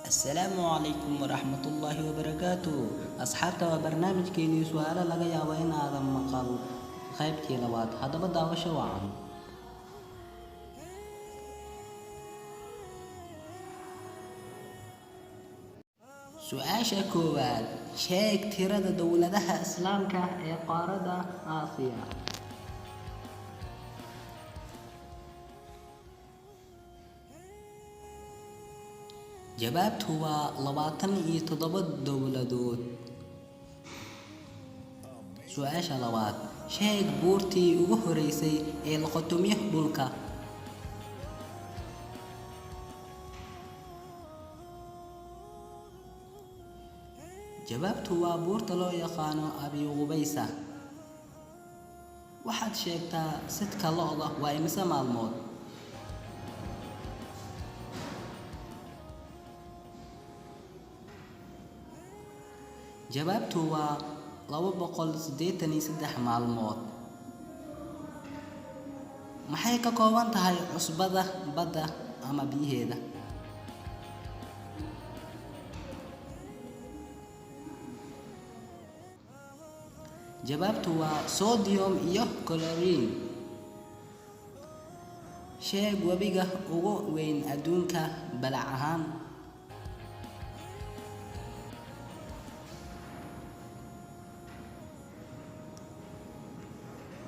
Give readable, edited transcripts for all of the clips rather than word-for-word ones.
السلام عليكم ورحمة الله وبركاته. أصحابتا وبرنامج كيني سؤال لغا يابين هذا مقال qaybtii labaad haddaba daawasho wacan. Su-aasha koowaad, sheeg tirada dowladaha islaamka ee qaaradda Aasiya. Jawaabtu waa 27 dowladood. Su-aasha labaad, sheeg buurtii ugu horeysay ee la qotomiyay dhulka. Jawaabtu waa buurta loo yaqaano Abi Qubaysa. Waxaad sheegtaa sidka lo'da waa imisa maalmood. Jawaabtu waa 283 maalmood. Maxay ka kooban tahay cusbada badda ama biyaheeda? Jawaabtu waa sodium iyo chlorine. Sheeg webiga ugu weyn adduunka balac ahaan.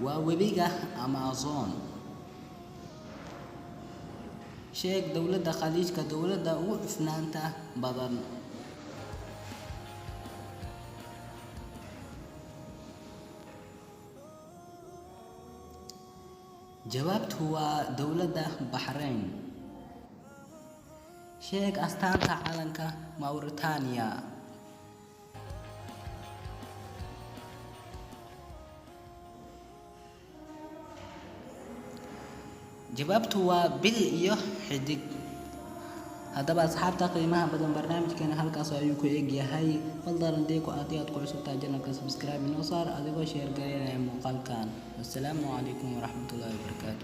waa webiga Amazon. Sheeg dowladda khaliijka dowladda ugu cufnaanta badan. Jawaabtu waa dowladda Bahrain. Sheeg astaanta calanka Mauritania. Jawaabtu waa bil iyo xidig. Haddaba asxaabta qiimaha badan barnaamijkeena halkaas ayuu ku eg yahay. Fadlan haddii aad ku cusubtahay channelka subscribe inoo saar adigoo share gareynaya muuqaalkan. Assalaamu calaykum waraxmatullaahi wabarakaatuh.